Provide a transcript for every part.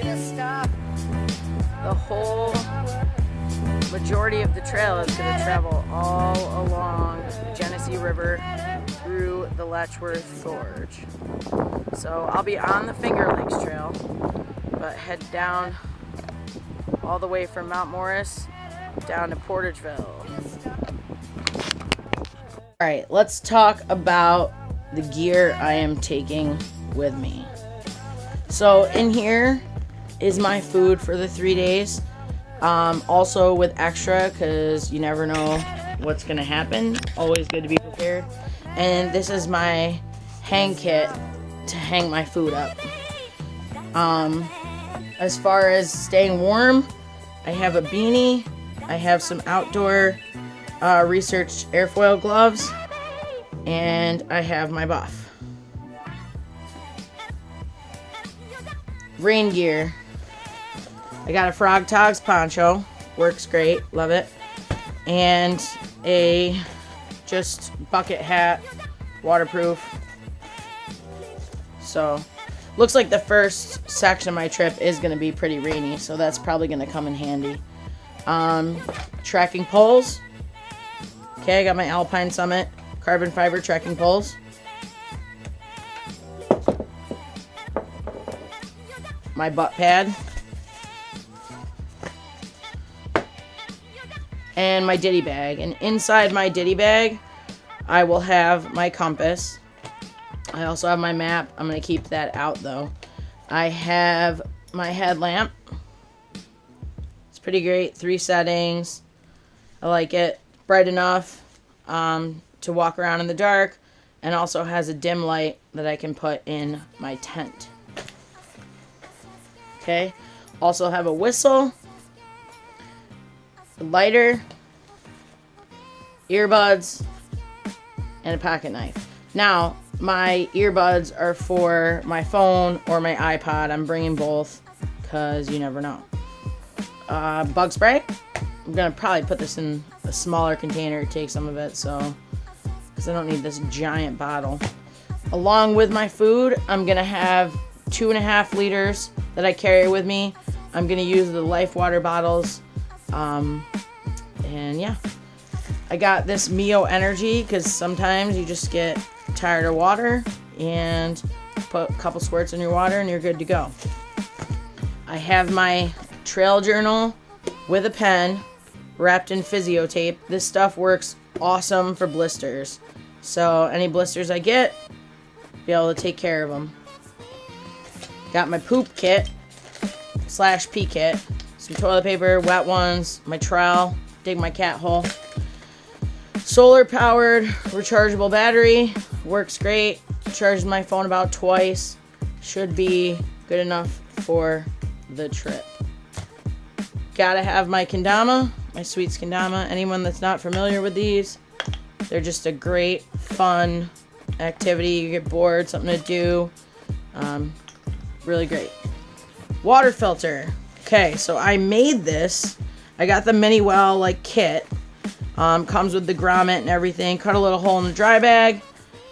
The whole majority of the trail is going to travel all along the Genesee River through the Letchworth Gorge. So I'll be on the Finger Lakes Trail, but head down all the way from Mount Morris down to Portageville. Alright, let's talk about the gear I am taking with me. So in here is my food for the 3 days. Also with extra, because you never know what's going to happen. Always good to be prepared. And this is my hang kit to hang my food up. As far as staying warm, I have a beanie. I have some outdoor research airfoil gloves. And I have my buff. Rain gear. I got a Frog Togs poncho. Works great. Love it. And a just bucket hat. Waterproof. So, looks like the first section of my trip is going to be pretty rainy. So that's probably going to come in handy. Tracking poles. Okay, I got my Alpine Summit carbon fiber trekking poles. My butt pad. And my ditty bag. And inside my ditty bag, I will have my compass. I also have my map. I'm going to keep that out though. I have my headlamp. It's pretty great. 3 settings. I like it. Bright enough to walk around in the dark, and also has a dim light that I can put in my tent. Okay. Also have a whistle, a lighter, earbuds, and a pocket knife. Now, my earbuds are for my phone or my iPod. I'm bringing both because you never know. Bug spray. I'm going to probably put this in a smaller container to take some of it, so because I don't need this giant bottle. Along with my food, I'm going to have 2.5 liters that I carry with me. I'm going to use the Life water bottles. And yeah. I got this Mio Energy because sometimes you just get tired of water, and put a couple squirts in your water and you're good to go. I have my trail journal with a pen wrapped in physio tape. This stuff works awesome for blisters. So any blisters I get, be able to take care of them. Got my poop kit / pee kit. Some toilet paper, wet ones, my trowel, dig my cat hole. Solar powered rechargeable battery. Works great. Charged my phone about twice. Should be good enough for the trip. Gotta have my kendama, my Sweets kendama. Anyone that's not familiar with these, they're just a great, fun activity. You get bored, something to do. Really great. Water filter. Okay, so I made this. I got the mini well like kit. Comes with the grommet and everything. Cut a little hole in the dry bag,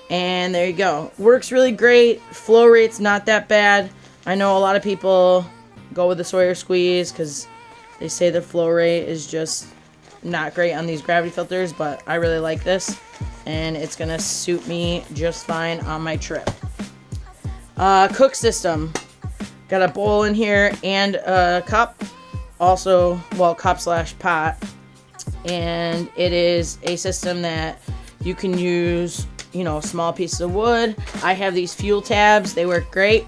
and there you go. Works really great. Flow rate's not that bad. I know a lot of people go with the Sawyer Squeeze because they say the flow rate is just not great on these gravity filters, but I really like this, and it's gonna suit me just fine on my trip. Cook system. Got a bowl in here and a cup. Also, well, cup / pot. And it is a system that you can use, you know, small pieces of wood. I have these fuel tabs. They work great.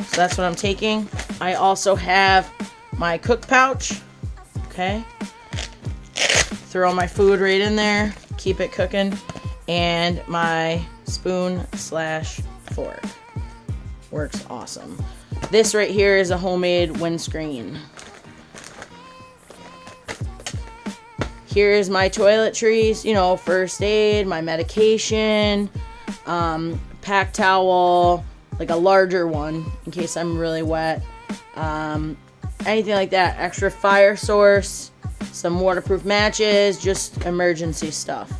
So that's what I'm taking. I also have my cook pouch. Okay. Throw my food right in there. Keep it cooking. And my spoon / fork. Works awesome. This right here is a homemade windscreen. Here's my toiletries, you know, first aid, my medication, pack towel, like a larger one in case I'm really wet. Anything like that. Extra fire source, some waterproof matches, just emergency stuff.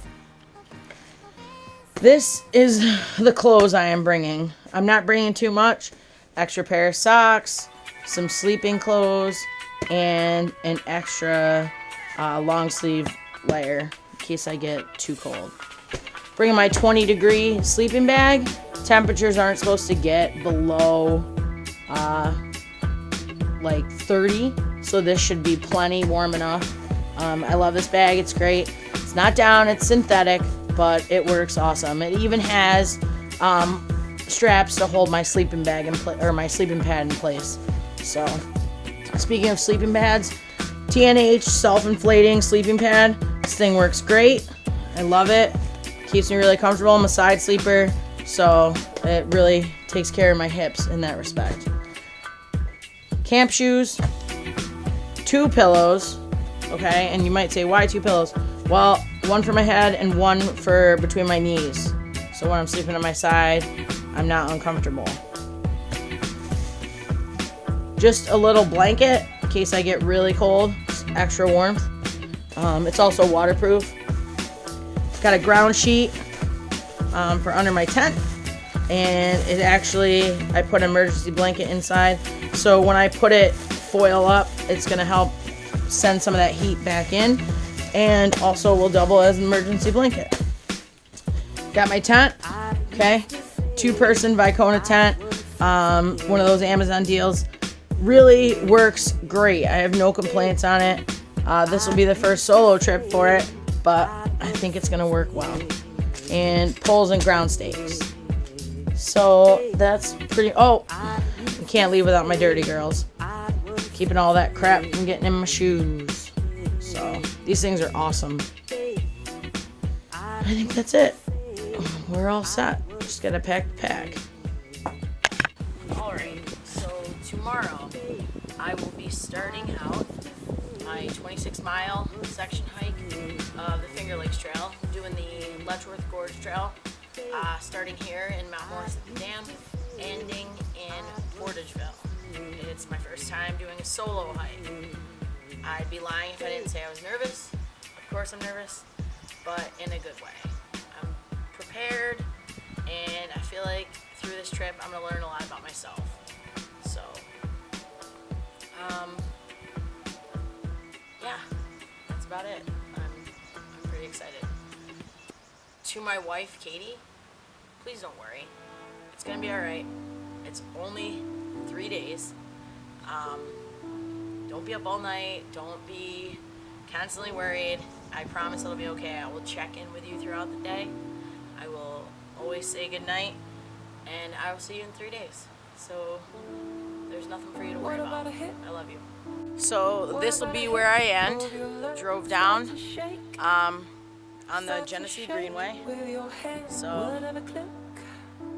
This is the clothes I am bringing. I'm not bringing too much. Extra pair of socks, some sleeping clothes, and an extra long sleeve layer in case I get too cold. Bringing my 20-degree sleeping bag. Temperatures aren't supposed to get below like 30, so this should be plenty warm enough. I love this bag. It's great. It's not down. It's synthetic, but it works awesome. It even has straps to hold my sleeping bag or my sleeping pad in place. So, speaking of sleeping pads, TNH self-inflating sleeping pad. This thing works great. I love it. Keeps me really comfortable. I'm a side sleeper, so it really takes care of my hips in that respect. Camp shoes, 2 pillows, okay? And you might say, why 2 pillows? Well, one for my head and one for between my knees. So when I'm sleeping on my side, I'm not uncomfortable. Just a little blanket in case I get really cold, extra warmth. It's also waterproof. Got a ground sheet for under my tent, and it actually, I put an emergency blanket inside, so when I put it foil up, it's gonna help send some of that heat back in, and also will double as an emergency blanket. Got my tent, okay, 2-person Vicona tent, one of those Amazon deals. Really works great. I have no complaints on it. This will be the first solo trip for it, but I think it's gonna work well. And poles and ground stakes. So that's pretty. Oh, I can't leave without my dirty girls. Keeping all that crap from getting in my shoes. So these things are awesome. I think that's it. We're all set. Just gotta pack the pack. Alright, so tomorrow I will be starting out my 26-mile section hike of the Finger Lakes Trail, doing the Letchworth Gorge Trail, starting here in Mount Morris at the Dam, ending in Portageville. It's my first time doing a solo hike. I'd be lying if I didn't say I was nervous. Of course I'm nervous, but in a good way. I'm prepared, and I feel like through this trip I'm going to learn a lot about myself. So, yeah, that's about it. I'm pretty excited. To my wife, Katie, please don't worry. It's gonna be alright. It's only 3 days. Don't be up all night. Don't be constantly worried. I promise it'll be okay. I will check in with you throughout the day. I will always say goodnight, and I will see you in 3 days. So there's nothing for you to worry about. I love you. So this will be where I end. Drove down on the Genesee Greenway. So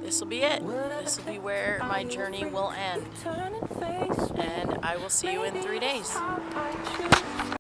this will be it. This will be where my journey will end. And I will see you in 3 days.